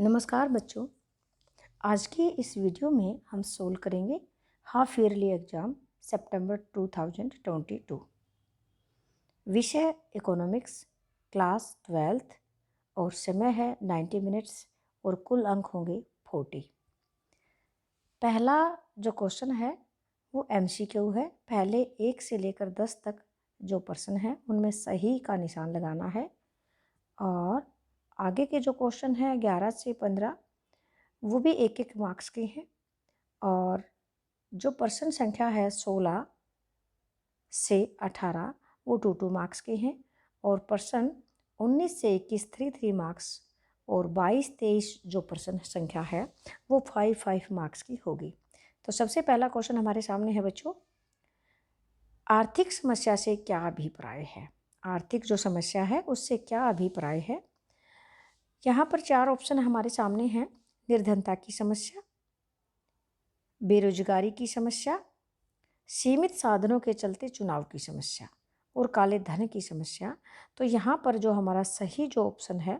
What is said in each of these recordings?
नमस्कार बच्चों। आज की इस वीडियो में हम सोल्व करेंगे हाफ ईयरली एग्ज़ाम सितंबर 2022। विषय इकोनॉमिक्स, क्लास 12th और समय है 90 मिनट्स और कुल अंक होंगे 40। पहला जो क्वेश्चन है वो MCQ है। पहले 1 से लेकर 10 तक जो प्रश्न है उनमें सही का निशान लगाना है और आगे के जो क्वेश्चन है 11 से 15 वो भी 1-1 मार्क्स के हैं और जो प्रश्न संख्या है 16 से 18 वो 2-2 मार्क्स के हैं और प्रश्न 19 से 21 3-3 मार्क्स और 22-23 जो प्रश्न संख्या है वो 5-5 मार्क्स की होगी। तो सबसे पहला क्वेश्चन हमारे सामने है बच्चों, आर्थिक समस्या से क्या अभिप्राय है। आर्थिक जो समस्या है उससे क्या अभिप्राय है। यहाँ पर 4 ऑप्शन हमारे सामने हैं। निर्धनता की समस्या, बेरोजगारी की समस्या, सीमित साधनों के चलते चुनाव की समस्या और काले धन की समस्या। तो यहाँ पर जो हमारा सही जो ऑप्शन है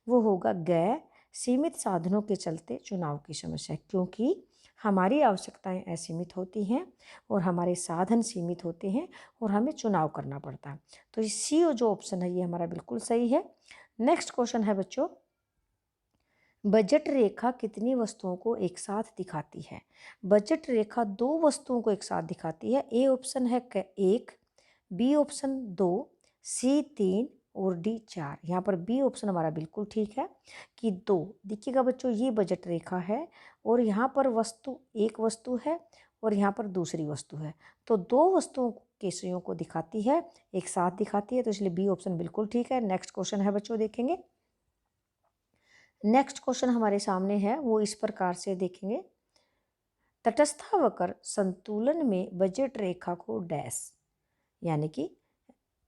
वो होगा गैर सीमित साधनों के चलते चुनाव की समस्या, क्योंकि हमारी आवश्यकताएं असीमित होती हैं और हमारे साधन सीमित होते हैं और हमें चुनाव करना पड़ता है। तो ये सी जो ऑप्शन है ये हमारा बिल्कुल सही है। नेक्स्ट क्वेश्चन है बच्चों, बजट रेखा कितनी वस्तुओं को एक साथ दिखाती है। बजट रेखा 2 वस्तुओं को एक साथ दिखाती है। ए ऑप्शन है 1, बी ऑप्शन 2, सी 3 और डी 4। यहाँ पर बी ऑप्शन हमारा बिल्कुल ठीक है कि 2। देखिएगा बच्चों, ये बजट रेखा है और यहाँ पर वस्तु एक वस्तु है और यहाँ पर दूसरी वस्तु है, तो 2 वस्तुओं के सुइयों को दिखाती है, एक साथ दिखाती है, तो इसलिए बी ऑप्शन बिल्कुल ठीक है। नेक्स्ट क्वेश्चन है बच्चों, देखेंगे। नेक्स्ट क्वेश्चन हमारे सामने है वो इस प्रकार से देखेंगे, तटस्थावक्र संतुलन में बजट रेखा को डैश, यानी कि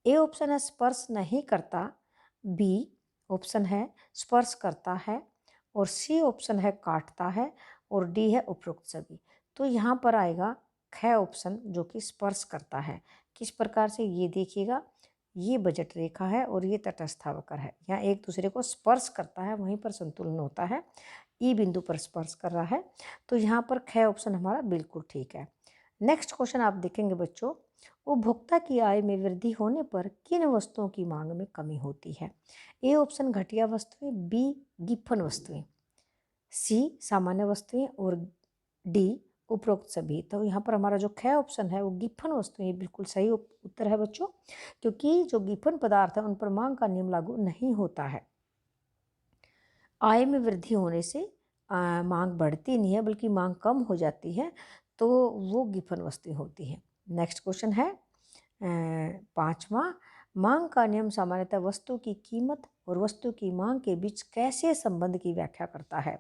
ए ऑप्शन है स्पर्श नहीं करता, बी ऑप्शन है स्पर्श करता है और सी ऑप्शन है काटता है और डी है उपरोक्त सभी। तो यहाँ पर आएगा ख ऑप्शन जो कि स्पर्श करता है। किस प्रकार से, ये देखिएगा, ये बजट रेखा है और ये तटस्थावक्र है, यहाँ एक दूसरे को स्पर्श करता है, वहीं पर संतुलन होता है, ई बिंदु पर स्पर्श कर रहा है, तो यहाँ पर ख ऑप्शन हमारा बिल्कुल ठीक है। नेक्स्ट क्वेश्चन आप देखेंगे बच्चों, उपभोक्ता की आय में वृद्धि होने पर किन वस्तुओं की मांग में कमी होती है। ए ऑप्शन घटिया वस्तुएं, बी गिफन वस्तुएं, सी सामान्य वस्तुएं और डी उपरोक्त सभी। तो यहाँ पर हमारा जो ख ऑप्शन है वो गिफन वस्तुएं, ये बिल्कुल सही उत्तर है बच्चों, क्योंकि जो गिफन पदार्थ है उन पर मांग का नियम लागू नहीं होता है। आय में वृद्धि होने से मांग बढ़ती नहीं है बल्कि मांग कम हो जाती है, तो वो गिफन वस्तुएं होती हैं। नेक्स्ट क्वेश्चन है 5वां, मांग का नियम सामान्यतः वस्तु की कीमत और वस्तु की मांग के बीच कैसे संबंध की व्याख्या करता है।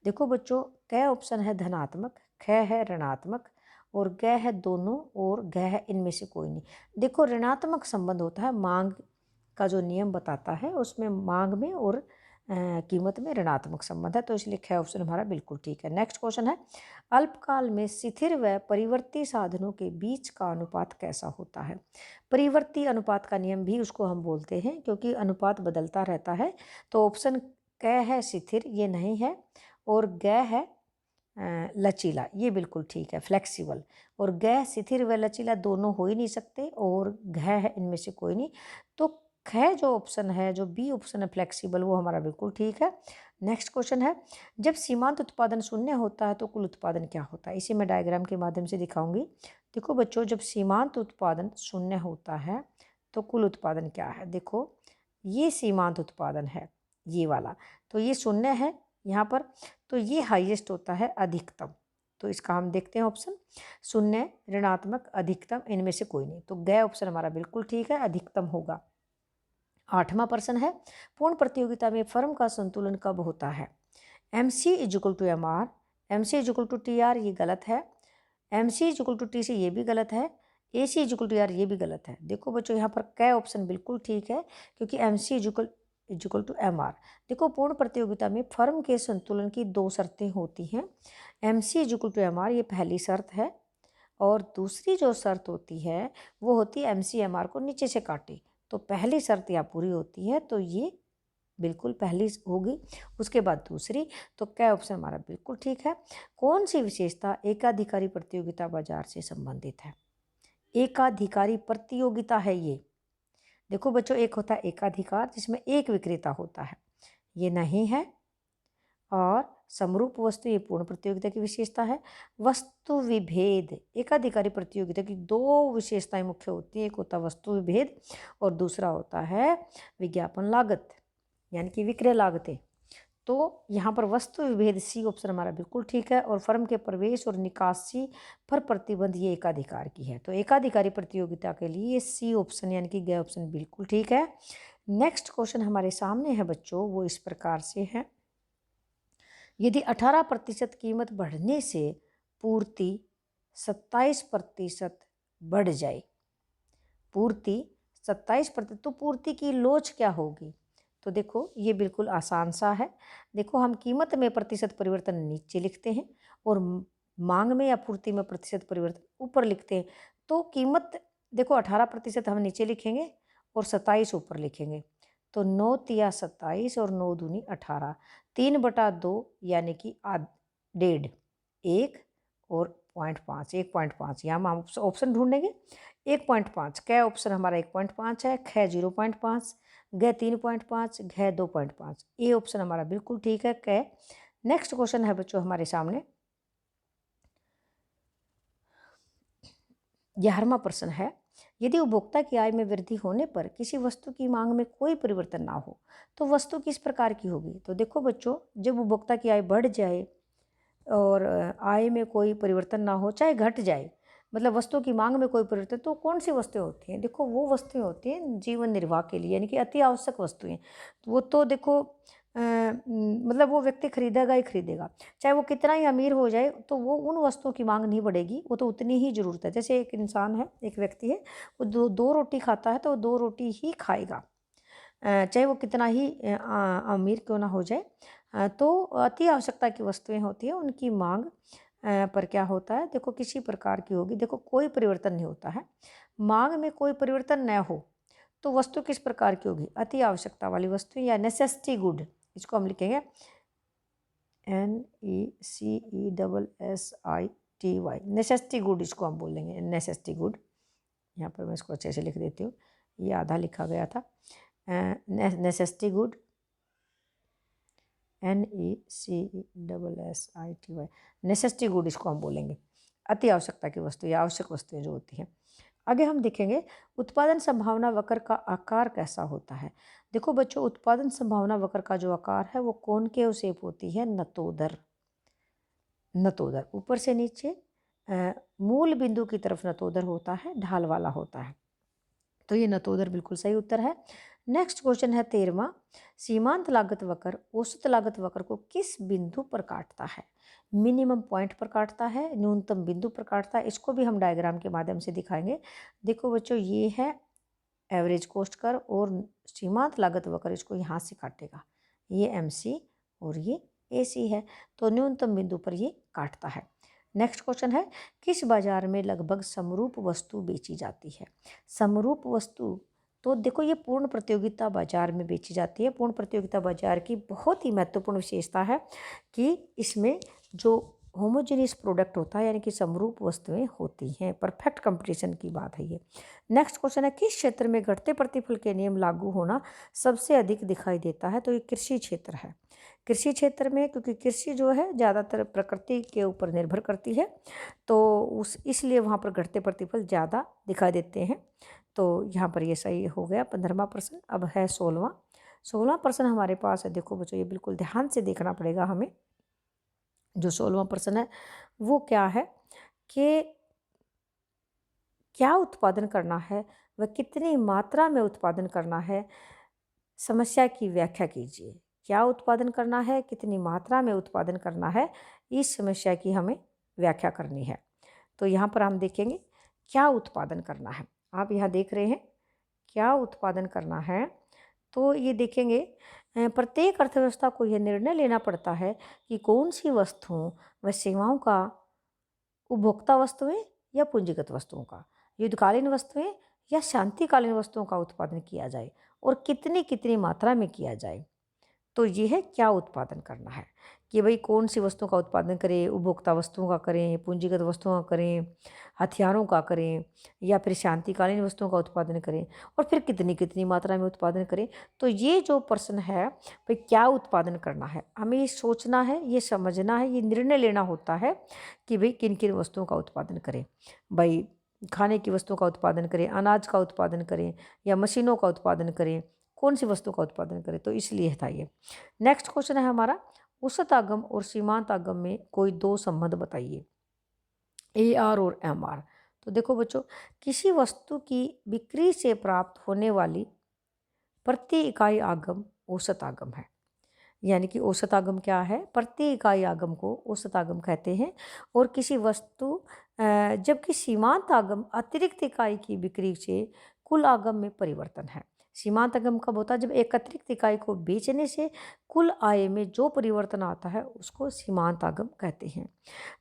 देखो बच्चों, क ऑप्शन है धनात्मक, ख है ऋणात्मक और ग है दोनों और ग है इनमें से कोई नहीं। देखो, ऋणात्मक संबंध होता है, मांग का जो नियम बताता है उसमें मांग में और कीमत में ऋणात्मक संबंध है, तो इसलिए ख ऑप्शन हमारा बिल्कुल ठीक है। नेक्स्ट क्वेश्चन है, अल्पकाल में शिथिर व परिवर्ती साधनों के बीच का अनुपात कैसा होता है। परिवर्ती अनुपात का नियम भी उसको हम बोलते हैं, क्योंकि अनुपात बदलता रहता है। तो ऑप्शन क है शिथिर, ये नहीं है, और ग है लचीला, ये बिल्कुल ठीक है, फ्लेक्सिबल। और ग शिथिर व लचीला दोनों हो ही नहीं सकते और घ है इनमें से कोई नहीं, तो ख जो ऑप्शन है, जो बी ऑप्शन है फ्लेक्सिबल, वो हमारा बिल्कुल ठीक है। नेक्स्ट क्वेश्चन है, जब सीमांत उत्पादन शून्य होता है तो कुल उत्पादन क्या होता है। इसे मैं डायग्राम के माध्यम से दिखाऊंगी। देखो बच्चों, जब सीमांत उत्पादन शून्य होता है तो कुल उत्पादन क्या है। देखो, ये सीमांत उत्पादन है, ये वाला, तो ये शून्य है यहाँ पर, तो ये हाईएस्ट होता है अधिकतम। तो इसका हम देखते हैं ऑप्शन, शून्य, ऋणात्मक, अधिकतम, इनमें से कोई नहीं, तो ग ऑप्शन हमारा बिल्कुल ठीक है, अधिकतम होगा। 8वां प्रश्न है, पूर्ण प्रतियोगिता में फर्म का संतुलन कब होता है। MC=MR, MC=TR, ये गलत है। MC=TC, ये भी गलत है। AC=R, ये भी गलत है। देखो बच्चों, यहाँ पर क ऑप्शन बिल्कुल ठीक है, क्योंकि MC=MR। देखो, पूर्ण प्रतियोगिता में फर्म के संतुलन की 2 शर्तें होती हैं। MC=MR, ये पहली शर्त है, और दूसरी जो शर्त होती है वो होती है MC MR को नीचे से काटे, तो पहली शर्त यहाँ पूरी होती है, तो ये बिल्कुल पहली होगी, उसके बाद दूसरी, तो क्या ऑप्शन हमारा बिल्कुल ठीक है। कौन सी विशेषता एकाधिकारी प्रतियोगिता बाजार से संबंधित है? एकाधिकारी प्रतियोगिता है ये। देखो बच्चों, एक होता है एकाधिकार जिसमें एक विक्रेता होता है, ये नहीं है। और समरूप वस्तु, ये पूर्ण प्रतियोगिता की विशेषता है। वस्तु विभेद, एकाधिकारी प्रतियोगिता की दो विशेषताएं मुख्य होती हैं, एक होता है वस्तु विभेद और दूसरा होता है विज्ञापन लागत यानी कि विक्रय लागतें। तो यहाँ पर वस्तु विभेद सी ऑप्शन हमारा बिल्कुल ठीक है। और फर्म के प्रवेश और निकासी पर प्रतिबंध, ये एकाधिकार की है। तो एकाधिकारी प्रतियोगिता के लिए ये सी ऑप्शन यानी कि ग ऑप्शन बिल्कुल ठीक है। नेक्स्ट क्वेश्चन हमारे सामने है बच्चों, वो इस प्रकार से है। यदि 18% कीमत बढ़ने से पूर्ति 27% बढ़ जाए, पूर्ति 27%, तो पूर्ति की लोच क्या होगी? तो देखो ये बिल्कुल आसान सा है। देखो हम कीमत में प्रतिशत परिवर्तन नीचे लिखते हैं और मांग में या पूर्ति में प्रतिशत परिवर्तन ऊपर लिखते हैं। तो कीमत देखो 18% हम नीचे लिखेंगे और 27 ऊपर लिखेंगे। तो 9 तिया 27 और 9 दूनी 18, 3/2 यानी कि 1.5, 1 और 0.5, 1.5 यहाँ हम ऑप्शन ढूंढेंगे। 1.5 कै ऑप्शन हमारा 1.5 है, ख 0.5, ग 3.5, घ 2.5, ये ऑप्शन हमारा बिल्कुल ठीक है, कै। नेक्स्ट क्वेश्चन है बच्चों हमारे सामने, 11वां प्रश्न है। यदि उपभोक्ता की आय में वृद्धि होने पर किसी वस्तु की मांग में कोई परिवर्तन ना हो तो वस्तु किस प्रकार की होगी? तो देखो बच्चों, जब उपभोक्ता की आय बढ़ जाए और आय में कोई परिवर्तन ना हो, चाहे घट जाए, मतलब वस्तुओं की मांग में कोई परिवर्तन, तो कौन सी वस्तुएं होती हैं? देखो वो वस्तुएं होती हैं जीवन निर्वाह के लिए यानी कि अति आवश्यक वस्तुएं। तो वो तो देखो मतलब वो व्यक्ति खरीदेगा ही खरीदेगा, चाहे वो कितना ही अमीर हो जाए, तो वो उन वस्तुओं की मांग नहीं बढ़ेगी, वो तो उतनी ही ज़रूरत है। जैसे एक इंसान है, एक व्यक्ति है, वो दो रोटी खाता है तो वो 2 रोटी ही खाएगा, चाहे वो कितना ही अमीर क्यों ना हो जाए। तो अति आवश्यकता की वस्तुएं होती हैं, उनकी मांग पर क्या होता है, देखो किसी प्रकार की होगी। देखो कोई परिवर्तन नहीं होता है, मांग में कोई परिवर्तन न हो तो वस्तु किस प्रकार की होगी? अति आवश्यकता वाली वस्तु या नेसेसिटी गुड, इसको हम लिखेंगे NECESSITY, नेसेसिटी गुड इसको हम बोलेंगे, नेसेसिटी गुड। यहाँ पर मैं इसको अच्छे से लिख देती हूँ, ये आधा लिखा गया था। Necessity good, NECESSITY, necessity good इसको हम बोलेंगे, अति आवश्यकता की वस्तु या आवश्यक वस्तुएं जो होती हैं। आगे हम देखेंगे उत्पादन संभावना वक्र का आकार कैसा होता है। देखो बच्चों, उत्पादन संभावना वक्र का जो आकार है वो कॉनकेव शेप होती है, नतोदर। नतोदर ऊपर से नीचे मूल बिंदु की तरफ नतोदर होता है, ढाल वाला होता है। तो ये नतोदर बिल्कुल सही उत्तर है। नेक्स्ट क्वेश्चन है 13वां, सीमांत लागत वक्र औसत लागत वक्र को किस बिंदु पर काटता है? मिनिमम पॉइंट पर काटता है, न्यूनतम बिंदु पर काटता है, इसको भी हम डायग्राम के माध्यम से दिखाएंगे। देखो बच्चों, ये है एवरेज कॉस्ट कर्व और सीमांत लागत वक्र इसको यहाँ से काटेगा, ये MC और ये AC है, तो न्यूनतम बिंदु पर ये काटता है। नेक्स्ट क्वेश्चन है, किस बाजार में लगभग समरूप वस्तु बेची जाती है? समरूप वस्तु, तो देखो ये पूर्ण प्रतियोगिता बाजार में बेची जाती है। पूर्ण प्रतियोगिता बाजार की बहुत ही महत्वपूर्ण विशेषता है कि इसमें जो होमोजेनियस प्रोडक्ट होता है यानी कि समरूप वस्तुएं होती हैं, परफेक्ट कंपटीशन की बात है ये। नेक्स्ट क्वेश्चन है, किस क्षेत्र में घटते प्रतिफल के नियम लागू होना सबसे अधिक दिखाई देता है? तो ये कृषि क्षेत्र है। कृषि क्षेत्र में, क्योंकि कृषि जो है ज़्यादातर प्रकृति के ऊपर निर्भर करती है, तो इसलिए वहाँ पर घटते प्रतिफल ज़्यादा दिखाई देते हैं। तो यहाँ पर ये सही हो गया 15वां प्रश्न। अब है 16वां प्रश्न हमारे पास है। देखो बच्चों, ये बिल्कुल ध्यान से देखना पड़ेगा हमें। जो 16वां प्रश्न है वो क्या है कि क्या उत्पादन करना है, वह कितनी मात्रा में उत्पादन करना है, समस्या की व्याख्या कीजिए। क्या उत्पादन करना है, कितनी मात्रा में उत्पादन करना है, इस समस्या की हमें व्याख्या करनी है। तो यहाँ पर हम देखेंगे क्या उत्पादन करना है। आप यहाँ देख रहे हैं क्या उत्पादन करना है, तो ये देखेंगे प्रत्येक अर्थव्यवस्था को यह निर्णय लेना पड़ता है कि कौन सी वस्तुओं व सेवाओं का, उपभोक्ता वस्तुएं या पूंजीगत वस्तुओं का, युद्धकालीन वस्तुएं या शांतिकालीन वस्तुओं का उत्पादन किया जाए और कितनी कितनी मात्रा में किया जाए। तो ये है क्या उत्पादन करना है, कि भाई कौन सी वस्तुओं का उत्पादन करें, उपभोक्ता वस्तुओं का करें, पूंजीगत वस्तुओं का करें, हथियारों का करें, या फिर शांतिकालीन वस्तुओं का उत्पादन करें, और फिर कितनी कितनी मात्रा में उत्पादन करें। तो ये जो प्रश्न है भाई क्या उत्पादन करना है, हमें ये सोचना है, ये समझना है, ये निर्णय लेना होता है कि भाई किन किन वस्तुओं का उत्पादन करें। भाई खाने की वस्तुओं का उत्पादन करें, अनाज का उत्पादन करें, या मशीनों का उत्पादन करें, कौन सी वस्तु का उत्पादन करें, तो इसलिए था ये। नेक्स्ट क्वेश्चन है हमारा, औसत आगम और सीमांत आगम में कोई दो संबंध बताइए, AR और MR। तो देखो बच्चों, किसी वस्तु की बिक्री से प्राप्त होने वाली प्रति इकाई आगम औसत आगम है। यानी कि औसत आगम क्या है, प्रति इकाई आगम को औसत आगम कहते हैं। और किसी वस्तु जबकि सीमांत आगम अतिरिक्त इकाई की बिक्री से कुल आगम में परिवर्तन है। सीमांत आगम कब होता है, जब एक अतिरिक्त इकाई को बेचने से कुल आय में जो परिवर्तन आता है उसको सीमांत आगम कहते हैं।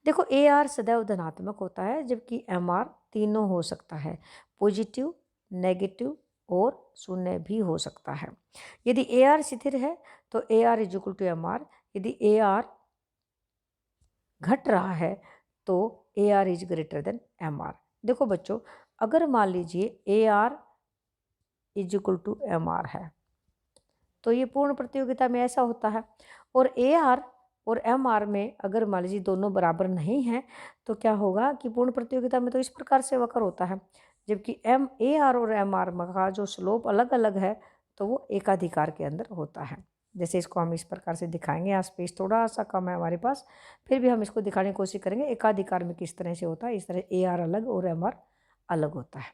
देखो AR सदैव धनात्मक होता है, जबकि MR तीनों हो सकता है, पॉजिटिव, नेगेटिव और शून्य भी हो सकता है। यदि AR स्थिर है तो AR is equal to MR, यदि AR घट रहा है तो AR is greater than MR। देखो बच्चों, अगर मान लीजिए AR is equal to MR है तो ये पूर्ण प्रतियोगिता में ऐसा होता है, और AR और MR में अगर मान लीजिए दोनों बराबर नहीं हैं तो क्या होगा कि पूर्ण प्रतियोगिता में तो इस प्रकार से वक्र होता है, जबकि AR और MR का जो स्लोप अलग अलग है तो वो एकाधिकार के अंदर होता है। जैसे इसको हम इस प्रकार से दिखाएंगे, यहाँ स्पेस थोड़ा सा कम है हमारे पास, फिर भी हम इसको दिखाने की कोशिश करेंगे एकाधिकार में किस तरह से होता है। इस तरह AR अलग और MR अलग होता है।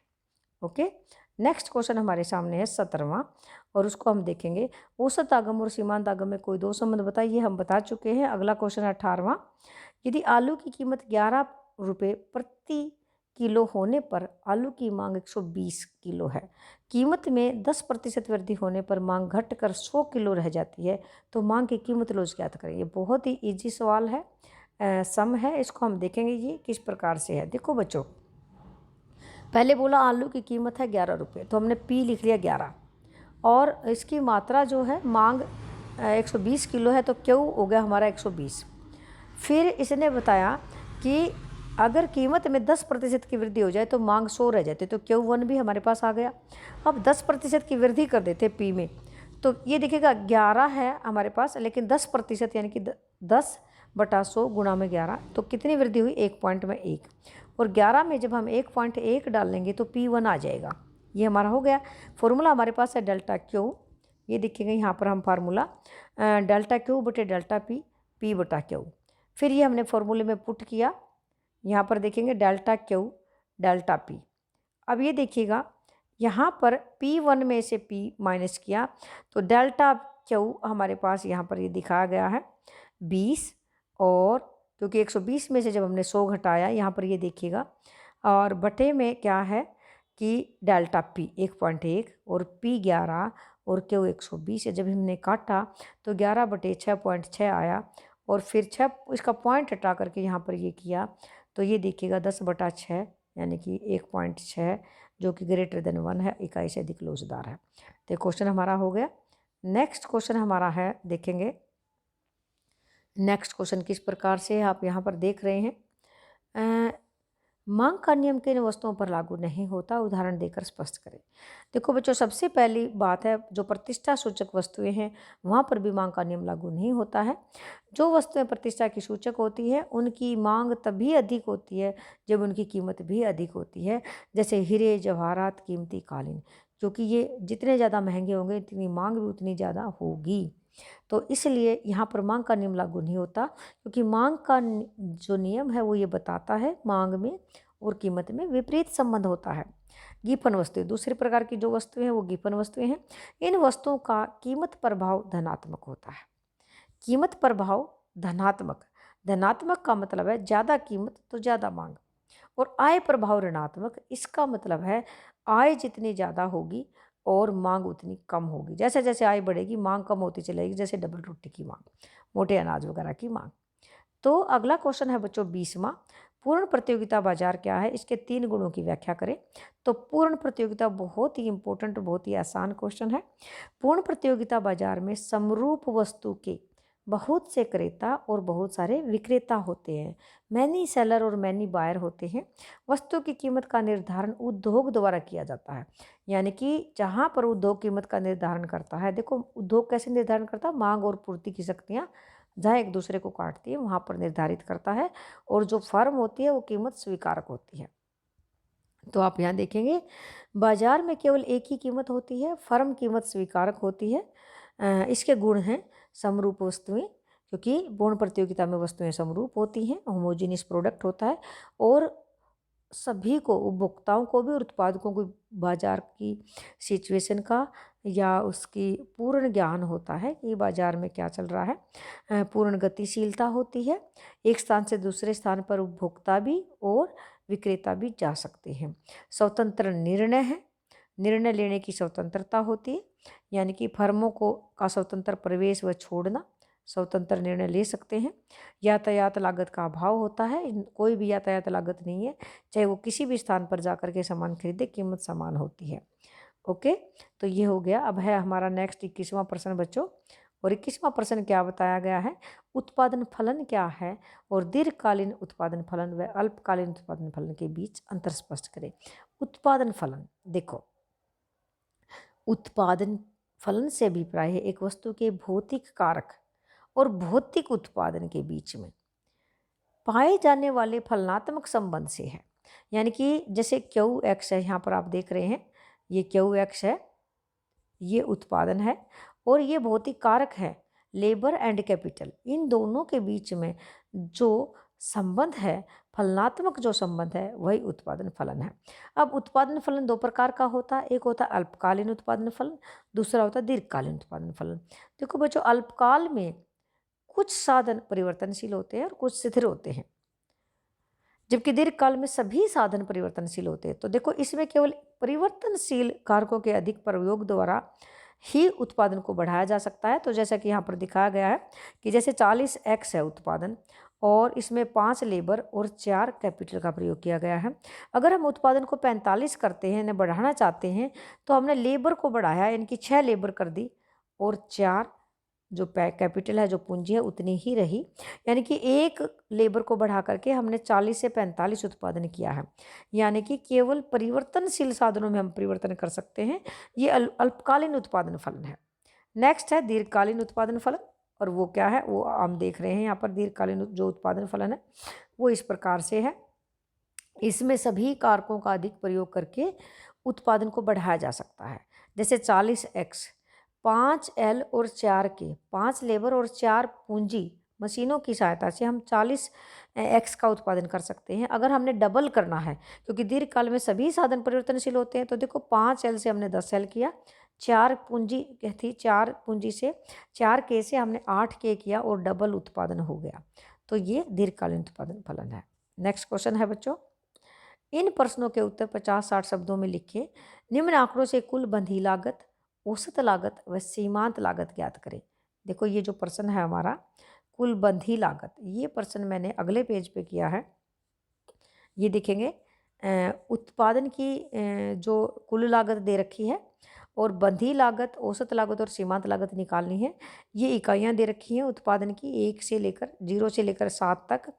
ओके, नेक्स्ट क्वेश्चन हमारे सामने है 17वां, और उसको हम देखेंगे, औसत आगम और सीमांत आगम में कोई दो संबंध बताइए, हम बता चुके हैं। अगला क्वेश्चन है 18वां, यदि आलू की कीमत 11 रुपये प्रति किलो होने पर आलू की मांग 120 किलो है, कीमत में 10% वृद्धि होने पर मांग घटकर 100 किलो रह जाती है, तो मांग की कीमत रोज ज्ञात करें। ये बहुत ही ईजी सवाल है, सम है, इसको हम देखेंगे ये किस प्रकार से है। देखो बच्चों, पहले बोला आलू की कीमत है 11 रुपये, तो हमने P लिख लिया 11, और इसकी मात्रा जो है मांग 120 किलो है, तो Q हो गया हमारा 120। फिर इसने बताया कि अगर कीमत में 10% की वृद्धि हो जाए तो मांग 100 रह जाती है, तो Q1 भी हमारे पास आ गया। अब 10% की वृद्धि कर देते P में, तो ये देखिएगा 11 है हमारे पास, लेकिन 10% यानी कि 10/100 गुणा में 11, तो कितनी वृद्धि हुई, 1 पॉइंट में 1, और 11 में जब हम 1.1 डालेंगे तो P1 आ जाएगा। ये हमारा हो गया। फॉर्मूला हमारे पास है डेल्टा Q, ये देखिएगा यहाँ पर हम फार्मूला डेल्टा Q बटे डेल्टा P, P बटा Q, फिर ये हमने फॉर्मूले में पुट किया, यहाँ पर देखेंगे डेल्टा Q डेल्टा P। अब ये देखिएगा यहाँ पर P1 में से P माइनस किया तो डेल्टा Q हमारे पास यहाँ पर ये दिखाया गया है 20, और क्योंकि 120 में से जब हमने 100 घटाया यहाँ पर ये देखिएगा, और बटे में क्या है कि डेल्टा P 1.1 और P 11 और Q 120 है। जब हमने काटा तो 11/6.6 आया, और फिर 6 इसका पॉइंट हटा करके यहाँ पर ये किया तो ये देखिएगा 10/6 यानी कि 1.6 जो कि ग्रेटर देन 1 है, इकाई से अधिक लोचदार है। तो क्वेश्चन हमारा हो गया। नेक्स्ट क्वेश्चन हमारा है, देखेंगे नेक्स्ट क्वेश्चन किस प्रकार से आप यहाँ पर देख रहे हैं, मांग का नियम किन वस्तुओं पर लागू नहीं होता, उदाहरण देकर स्पष्ट करें। देखो बच्चों, सबसे पहली बात है जो प्रतिष्ठा सूचक वस्तुएं हैं वहाँ पर भी मांग का नियम लागू नहीं होता है। जो वस्तुएं प्रतिष्ठा की सूचक होती है उनकी मांग तभी अधिक होती है जब उनकी कीमत भी अधिक होती है, जैसे हीरे, जवाहरात, कीमती कालीन, क्योंकि ये जितने ज़्यादा महंगे होंगे इतनी मांग भी उतनी ज़्यादा होगी। तो इसलिए यहाँ पर मांग का नियम लागू नहीं होता, क्योंकि मांग का जो नियम है वो ये बताता है मांग में और कीमत में विपरीत संबंध होता है। गिफन वस्तुएं, दूसरे प्रकार की जो वस्तुएं हैं वो गिफन वस्तुएं हैं। इन वस्तुओं का कीमत प्रभाव धनात्मक होता है। कीमत प्रभाव धनात्मक, धनात्मक का मतलब है ज़्यादा कीमत तो ज़्यादा मांग, और आय प्रभाव ऋणात्मक, इसका मतलब है आय जितनी ज़्यादा होगी और मांग उतनी कम होगी। जैसे जैसे आय बढ़ेगी मांग कम होती चलेगी, जैसे डबल रोटी की मांग, मोटे अनाज वगैरह की मांग। तो अगला क्वेश्चन है बच्चों 20वां, पूर्ण प्रतियोगिता बाजार क्या है, इसके 3 गुणों की व्याख्या करें। तो पूर्ण प्रतियोगिता बहुत ही इंपॉर्टेंट, बहुत ही आसान क्वेश्चन है। पूर्ण प्रतियोगिता बाजार में समरूप वस्तु के बहुत से क्रेता और बहुत सारे विक्रेता होते हैं। मैनी सेलर और मैनी बायर होते हैं। वस्तु की कीमत का निर्धारण उद्योग द्वारा किया जाता है, यानी कि जहाँ पर उद्योग कीमत का निर्धारण करता है। देखो उद्योग कैसे निर्धारण करता है, मांग और पूर्ति की शक्तियाँ जहाँ एक दूसरे को काटती है वहाँ पर निर्धारित करता है, और जो फर्म होती है वो कीमत स्वीकारक होती है। तो आप यहाँ देखेंगे बाजार में केवल एक ही कीमत होती है, फर्म कीमत स्वीकारक होती है। इसके गुण हैं समरूप वस्तुएं, क्योंकि पूर्ण प्रतियोगिता में वस्तुएं समरूप होती हैं, होमोजीनियस प्रोडक्ट होता है, और सभी को, उपभोक्ताओं को भी और उत्पादकों को बाजार की सिचुएशन का या उसकी पूर्ण ज्ञान होता है कि बाजार में क्या चल रहा है। पूर्ण गतिशीलता होती है, एक स्थान से दूसरे स्थान पर उपभोक्ता भी और विक्रेता भी जा सकते हैं। स्वतंत्र निर्णय है, निर्णय लेने की स्वतंत्रता होती है, यानी कि फर्मों को का स्वतंत्र प्रवेश व छोड़ना, स्वतंत्र निर्णय ले सकते हैं। यातायात लागत का अभाव होता है, कोई भी यातायात लागत नहीं है, चाहे वो किसी भी स्थान पर जाकर के सामान खरीदे, कीमत समान होती है। ओके, तो ये हो गया। अब है हमारा नेक्स्ट 21वां प्रश्न बच्चों, और 21वां प्रश्न क्या बताया गया है, उत्पादन फलन क्या है और दीर्घकालीन उत्पादन फलन व अल्पकालीन उत्पादन फलन के बीच अंतर स्पष्ट करें। उत्पादन फलन, देखो उत्पादन फलन से अभिप्राय है एक वस्तु के भौतिक कारक और भौतिक उत्पादन के बीच में पाए जाने वाले फलनात्मक संबंध से है। यानी कि जैसे क्यू एक्स है, यहाँ पर आप देख रहे हैं ये क्यू एक्स है, ये उत्पादन है, और ये भौतिक कारक है लेबर एंड कैपिटल। इन दोनों के बीच में जो संबंध है, फलनात्मक जो संबंध है, वही उत्पादन फलन है। अब उत्पादन फलन दो प्रकार का होता है, एक होता है अल्पकालीन उत्पादन फलन, दूसरा होता है दीर्घकालीन उत्पादन फलन। देखो बच्चों, अल्पकाल में कुछ साधन परिवर्तनशील होते हैं और कुछ स्थिर होते हैं, जबकि दीर्घकाल में सभी साधन परिवर्तनशील होते हैं। तो देखो इसमें केवल परिवर्तनशील कारकों के अधिक प्रयोग द्वारा ही उत्पादन को बढ़ाया जा सकता है। तो जैसा कि यहाँ पर दिखाया गया है कि जैसे 40x है उत्पादन, और इसमें 5 लेबर और 4 कैपिटल का प्रयोग किया गया है। अगर हम उत्पादन को 45 करते हैं, इन्हें बढ़ाना चाहते हैं, तो हमने लेबर को बढ़ाया, यानी कि 6 लेबर कर दी, और 4 जो कैपिटल है, जो पूंजी है, उतनी ही रही। यानी कि एक लेबर को बढ़ा करके हमने 40 से 45 उत्पादन किया है। यानी कि केवल परिवर्तनशील साधनों में हम परिवर्तन कर सकते हैं। ये अल्पकालीन उत्पादन फलन है। नेक्स्ट है दीर्घकालीन उत्पादन फलन, और वो क्या है वो हम देख रहे हैं यहाँ पर। दीर्घकालीन जो उत्पादन फलन है वो इस प्रकार से है, इसमें सभी कारकों का अधिक प्रयोग करके उत्पादन को बढ़ाया जा सकता है। जैसे 40x, 5L और 4K, 5 लेबर और 4 पूंजी मशीनों की सहायता से हम 40x का उत्पादन कर सकते हैं। अगर हमने डबल करना है, क्योंकि दीर्घकाल में सभी साधन परिवर्तनशील होते हैं, तो देखो 5L से हमने 10L किया, 4 पूंजी थी, 4 पूंजी से 4K से हमने 8K किया, और डबल उत्पादन हो गया। तो ये दीर्घकालीन उत्पादन फलन है। नेक्स्ट क्वेश्चन है बच्चों, इन प्रश्नों के उत्तर 50-60 शब्दों में लिखे। निम्न आंकड़ों से कुल बंधी लागत, औसत लागत व सीमांत लागत ज्ञात करें। देखो ये जो प्रश्न है हमारा कुल बंधी लागत, ये प्रश्न मैंने अगले पेज पे किया है। ये देखेंगे उत्पादन की जो कुल लागत दे रखी है, और बंधी लागत, औसत लागत और सीमांत लागत निकालनी है। ये इकाइयाँ दे रखी हैं उत्पादन की, 1 से लेकर 0 से लेकर 7 तक।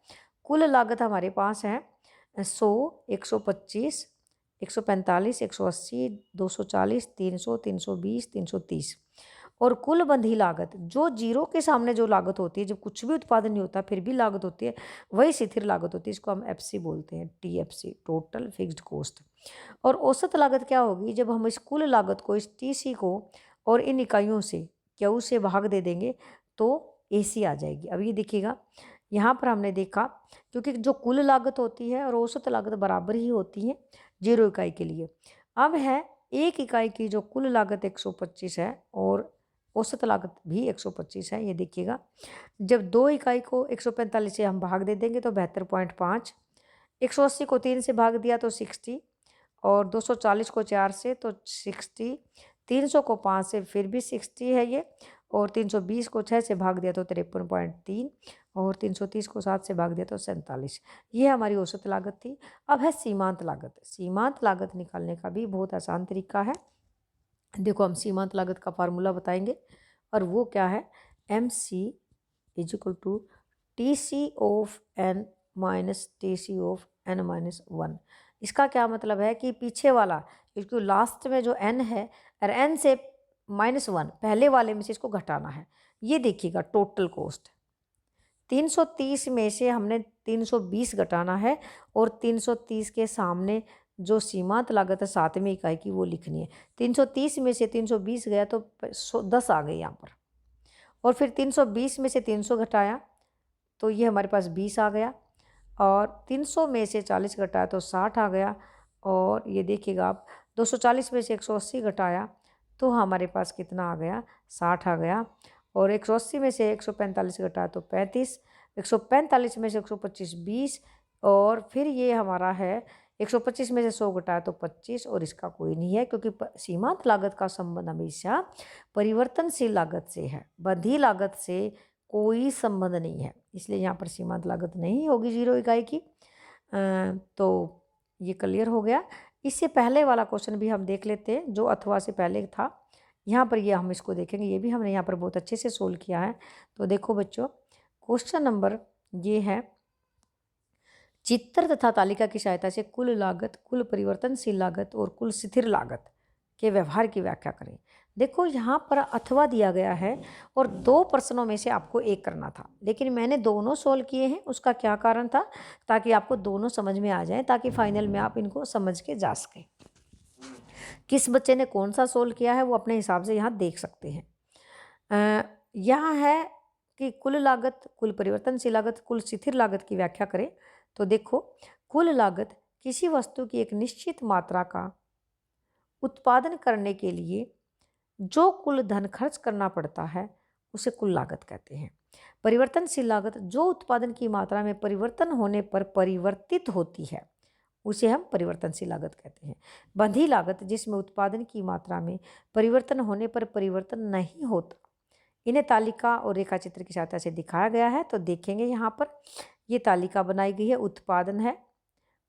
कुल लागत हमारे पास है 100, 125, 145, 180, 240, 300, 320, 330। और कुल बंधी लागत, जो जीरो के सामने जो लागत होती है, जब कुछ भी उत्पादन नहीं होता फिर भी लागत होती है, वही स्थिर लागत होती है। इसको हम एफसी बोलते हैं, TFC, टोटल फिक्स्ड कॉस्ट। और औसत लागत क्या होगी, जब हम इस कुल लागत को, इस TC को और इन इकाइयों से क्यू से भाग दे देंगे तो AC आ जाएगी। अब ये देखिएगा, यहाँ पर हमने देखा, क्योंकि जो कुल लागत होती है और औसत लागत बराबर ही होती है 0 इकाई के लिए। अब है 1 इकाई की जो कुल लागत 125 है और औसत लागत भी 125 है। ये देखिएगा, जब 2 इकाई को 145 से हम भाग दे देंगे तो 72.5, 180 को 3 से भाग दिया तो 60, और 240 को 4 से तो 60, 300 को 5 से फिर भी 60 है ये, और 320 को 6 से भाग दिया तो 53.3 और 330 को 7 से भाग दिया तो 47। ये हमारी औसत लागत थी। अब है सीमांत लागत। सीमांत लागत निकालने का भी बहुत आसान तरीका है। देखो हम सीमांत लागत का फार्मूला बताएंगे और वो क्या है, MC is equal to TC of n minus TC of n minus 1। इसका क्या मतलब है कि पीछे वाला इसको लास्ट में जो n है और n से -1 पहले वाले में से इसको घटाना है। ये देखिएगा टोटल कॉस्ट 330 में से हमने 320 घटाना है और 330 के सामने जो सीमांत लागत है 7वीं इकाई की वो लिखनी है। 330 में से 320 गया तो 10 आ गए यहाँ पर, और फिर 320 में से 300 घटाया तो ये हमारे पास 20 आ गया, और 300 में से 40 घटाया तो 60 आ गया, और ये देखिएगा आप 240 में से 180 घटाया तो हमारे पास कितना आ गया, 60 आ गया, और 180 में से 145 घटाया तो 35, 145 में से 125 20, और फिर ये हमारा है 125 में से 100 घटाया तो 25, और इसका कोई नहीं है क्योंकि सीमांत लागत का संबंध हमेशा परिवर्तनशील लागत से है, बंधी लागत से कोई संबंध नहीं है, इसलिए यहाँ पर सीमांत लागत नहीं होगी 0 इकाई की। तो ये क्लियर हो गया। इससे पहले वाला क्वेश्चन भी हम देख लेते हैं जो अथवा से पहले था। यहाँ पर ये हम इसको देखेंगे, ये भी हमने यहाँ पर बहुत अच्छे से सोल्व किया है। तो देखो बच्चों, क्वेश्चन नंबर ये है, चित्र तथा तालिका की सहायता से कुल लागत, कुल परिवर्तनशील लागत और कुल स्थिर लागत के व्यवहार की व्याख्या करें। देखो यहाँ पर अथवा दिया गया है और 2 प्रश्नों में से आपको एक करना था, लेकिन मैंने दोनों सोल्व किए हैं। उसका क्या कारण था, ताकि आपको दोनों समझ में आ जाए, ताकि फाइनल में आप इनको समझ के जा सकें। किस बच्चे ने कौन सा सोल्व किया है वो अपने हिसाब से यहाँ देख सकते हैं। यहाँ है कि कुल लागत, कुल परिवर्तनशील लागत, कुल स्थिर लागत की व्याख्या करें। तो देखो, कुल लागत किसी वस्तु की एक निश्चित मात्रा का उत्पादन करने के लिए जो कुल धन खर्च करना पड़ता है उसे कुल लागत कहते हैं। परिवर्तनशील लागत जो उत्पादन की मात्रा में परिवर्तन होने पर परिवर्तित होती है उसे हम परिवर्तनशील लागत कहते हैं। बंधी लागत जिसमें उत्पादन की मात्रा में परिवर्तन होने पर परिवर्तन नहीं होता। इन्हें तालिका और रेखा चित्र की सहायता से दिखाया गया है। तो देखेंगे यहाँ पर ये तालिका बनाई गई है, उत्पादन है।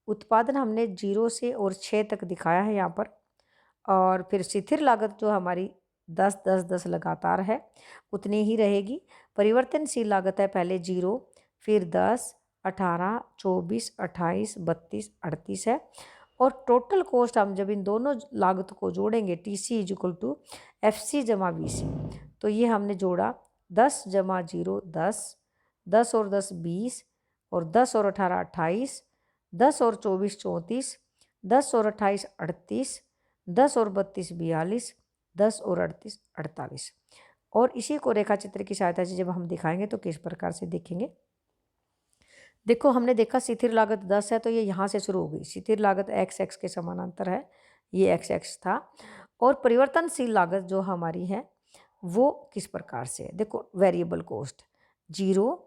उत्पादन हमने 0 से और 6 तक दिखाया है यहाँ पर, और फिर स्थिर लागत जो हमारी 10 10 10 लगातार है उतनी ही रहेगी। परिवर्तनशील लागत है पहले 0, फिर 10, 18, 24, 28, 32, 38 है, और टोटल कॉस्ट हम जब इन दोनों लागत को जोड़ेंगे TC is equal to FC जमा VC, तो ये हमने जोड़ा 10 जमा 0 10, 10 और 10 20, और 10 और 18 28, 10 और 24 34, 10 और 28 38, 10 और 32 42, 10 और 38 48। और इसी को रेखा चित्र की सहायता से जब हम दिखाएंगे तो किस प्रकार से देखेंगे। देखो, हमने देखा स्थिर लागत 10 है तो ये यहाँ से शुरू हो गई। स्थिर लागत x के समानांतर है, ये x था, और परिवर्तनशील लागत जो हमारी है वो किस प्रकार से है। देखो, वेरिएबल कॉस्ट 0,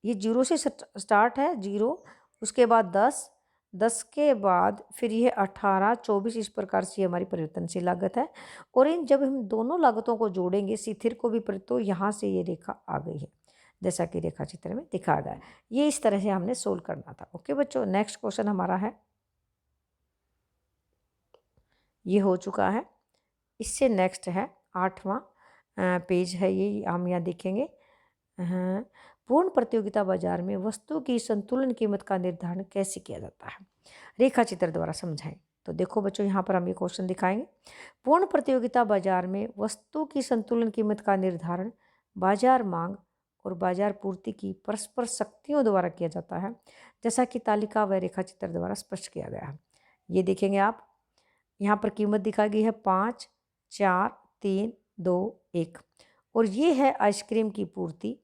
ये 0 से स्टार्ट है 0, उसके बाद 10, 10 के बाद फिर ये 18 24, इस प्रकार से हमारी परिवर्तनशील लागत है। और इन जब हम दोनों लागतों को जोड़ेंगे स्थिर को भी, तो यहाँ से ये रेखा आ गई है जैसा कि रेखा चित्र में दिखाया गया है। ये इस तरह से हमने सोल्व करना था। ओके बच्चों, नेक्स्ट क्वेश्चन हमारा है, ये हो चुका है। इससे नेक्स्ट है 8वां पेज है, ये हम यहाँ देखेंगे। पूर्ण प्रतियोगिता बाजार में वस्तु की संतुलन कीमत का निर्धारण कैसे किया जाता है, रेखा चित्र द्वारा समझाएं। तो देखो बच्चों, यहाँ पर हम ये क्वेश्चन दिखाएंगे। पूर्ण प्रतियोगिता बाजार में वस्तु की संतुलन कीमत का निर्धारण बाजार मांग और बाजार पूर्ति की परस्पर शक्तियों द्वारा किया जाता है, जैसा कि तालिका व रेखा चित्र द्वारा स्पष्ट किया गया है। ये देखेंगे आप, यहाँ पर कीमत दिखाई गई है 5 4 3 2 1, और ये है आइसक्रीम की पूर्ति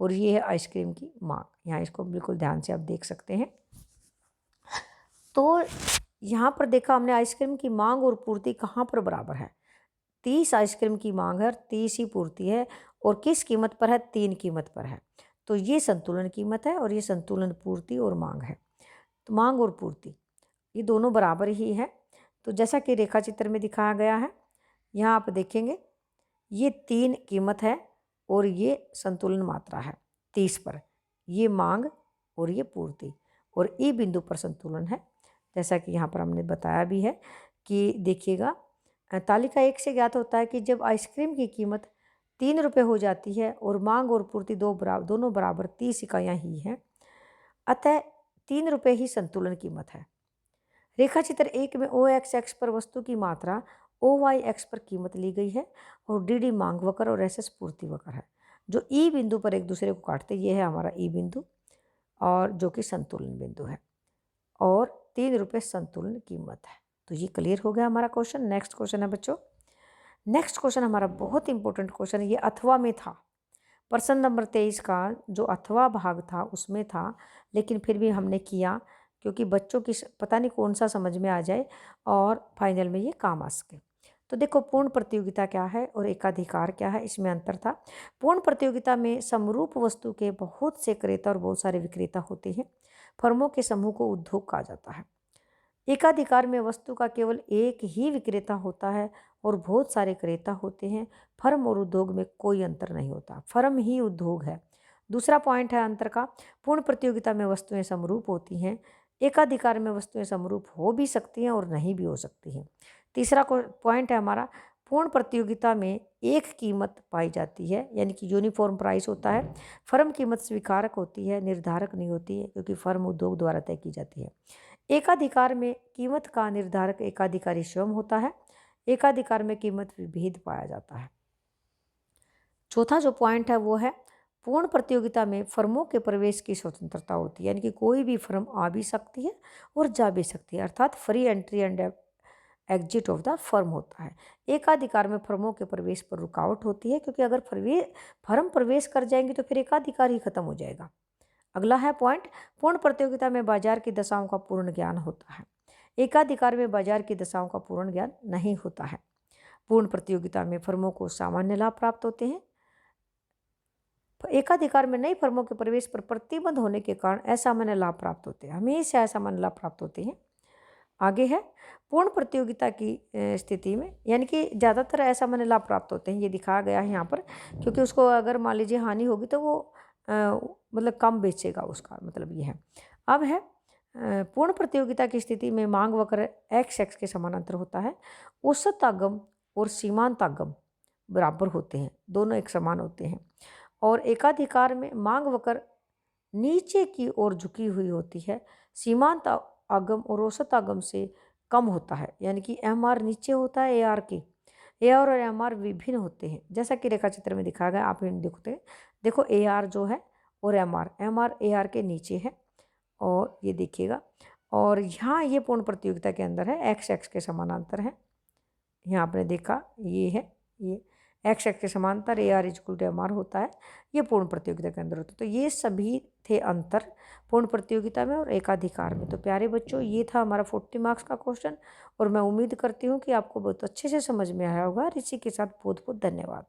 और ये है आइसक्रीम की मांग। यहाँ इसको बिल्कुल ध्यान से आप देख सकते हैं। तो यहाँ पर देखा हमने आइसक्रीम की मांग और पूर्ति कहाँ पर बराबर है। 30 आइसक्रीम की मांग है और 30 ही पूर्ति है, और किस कीमत पर है, 3 कीमत पर है। तो ये संतुलन कीमत है और ये संतुलन पूर्ति और मांग है। तो मांग और पूर्ति ये दोनों बराबर ही है। तो जैसा कि रेखा चित्र में दिखाया गया है, यहाँ आप देखेंगे ये 3 कीमत है और ये संतुलन मात्रा है 30 पर, ये मांग और ये पूर्ति, और ई बिंदु पर संतुलन है। जैसा कि यहाँ पर हमने बताया भी है कि देखिएगा तालिका 1 से ज्ञात होता है कि जब आइसक्रीम की कीमत 3 रुपये हो जाती है और मांग और पूर्ति दोनों बराबर 30 इकाइयाँ ही हैं, अतः 3 रुपये ही संतुलन कीमत है। रेखा चित्र 1 में ओ एक्स एक्स पर वस्तु की मात्रा, ओ वाई एक्स पर कीमत ली गई है और डी डी मांग वक्र और एस एस पूर्ति वक्र है, जो ई बिंदु पर एक दूसरे को काटते। ये है हमारा ई बिंदु और जो कि संतुलन बिंदु है, और 3 रुपये संतुलन कीमत है। तो ये क्लियर हो गया हमारा क्वेश्चन। नेक्स्ट क्वेश्चन है बच्चों, नेक्स्ट क्वेश्चन हमारा बहुत इंपॉर्टेंट क्वेश्चन है। ये अथवा में था, प्रश्न नंबर 23 का जो अथवा भाग था उसमें था, लेकिन फिर भी हमने किया क्योंकि बच्चों की पता नहीं कौन सा समझ में आ जाए और फाइनल में ये काम आ सके। तो देखो पूर्ण प्रतियोगिता क्या है और एकाधिकार क्या है, इसमें अंतर था। पूर्ण प्रतियोगिता में समरूप वस्तु के बहुत से क्रेता और बहुत सारे विक्रेता होते हैं। फर्मों के समूह को उद्योग कहा जाता है। एकाधिकार में वस्तु का केवल एक ही विक्रेता होता है और बहुत सारे क्रेता होते हैं। फर्म और उद्योग में कोई अंतर नहीं होता, फर्म ही उद्योग है। दूसरा पॉइंट है अंतर का, पूर्ण प्रतियोगिता में वस्तुएं समरूप होती हैं, एकाधिकार में वस्तुएं समरूप हो भी सकती हैं और नहीं भी हो सकती हैं। तीसरा पॉइंट है हमारा, पूर्ण प्रतियोगिता में एक कीमत पाई जाती है, यानी कि यूनिफॉर्म प्राइस होता है। फर्म कीमत स्वीकारक होती है, निर्धारक नहीं होती है, क्योंकि फर्म उद्योग द्वारा तय की जाती है। एकाधिकार में कीमत का निर्धारक एकाधिकारी स्वयं होता है, एकाधिकार में कीमत विभेद पाया जाता है। चौथा जो पॉइंट है वो है, पूर्ण प्रतियोगिता में फर्मों के प्रवेश की स्वतंत्रता होती है, यानी कि कोई भी फर्म आ भी सकती है और जा भी सकती है, अर्थात free entry and exit of the firm होता है। एकाधिकार में फर्मों के प्रवेश पर रुकावट होती है, क्योंकि अगर फर्म प्रवेश कर जाएंगी तो फिर एकाधिकार ही खत्म हो जाएगा। अगला है पॉइंट, पूर्ण प्रतियोगिता में बाजार की दशाओं का पूर्ण ज्ञान होता है, एकाधिकार में बाजार की दशाओं का पूर्ण ज्ञान नहीं होता है। पूर्ण प्रतियोगिता में फर्मों को सामान्य लाभ प्राप्त होते हैं, एकाधिकार में नई फर्मों के प्रवेश पर प्रतिबंध होने के कारण असामान्य लाभ प्राप्त होते हैं, हमेशा असामान्य लाभ प्राप्त होते हैं। आगे है, पूर्ण प्रतियोगिता की स्थिति में यानी कि ज़्यादातर असामान्य लाभ प्राप्त होते हैं, ये दिखाया गया है यहाँ पर, क्योंकि उसको अगर मान लीजिए हानि होगी तो वो मतलब कम बेचेगा, उसका मतलब ये है। अब है पूर्ण प्रतियोगिता की स्थिति में मांग वक्र एक्स एक्स के समानांतर होता है, औसत आगम और सीमांत आगम बराबर होते हैं, दोनों एक समान होते हैं। और एकाधिकार में मांग वक्र नीचे की ओर झुकी हुई होती है, सीमांत आगम और औसत आगम से कम होता है, यानी कि एम आर नीचे होता है ए आर के, ए आर और एम आर विभिन्न होते हैं, जैसा कि रेखा चित्र में दिखाया गया। आप देखते हैं, देखो ए आर जो है और एम आर ए आर के नीचे है, और ये देखिएगा, और यहाँ ये पूर्ण प्रतियोगिता के अंदर है, एक्स एक्स के समानांतर है। यहाँ आपने देखा ये है, ये एक्स एक्स के समांतर A R equal to M R होता है, ये पूर्ण प्रतियोगिता के अंदर होता है। तो ये सभी थे अंतर पूर्ण प्रतियोगिता में और एकाधिकार में। तो प्यारे बच्चों, ये था हमारा 40 मार्क्स का क्वेश्चन, और मैं उम्मीद करती हूँ कि आपको बहुत अच्छे से समझ में आया होगा। इसी के साथ बहुत बहुत धन्यवाद।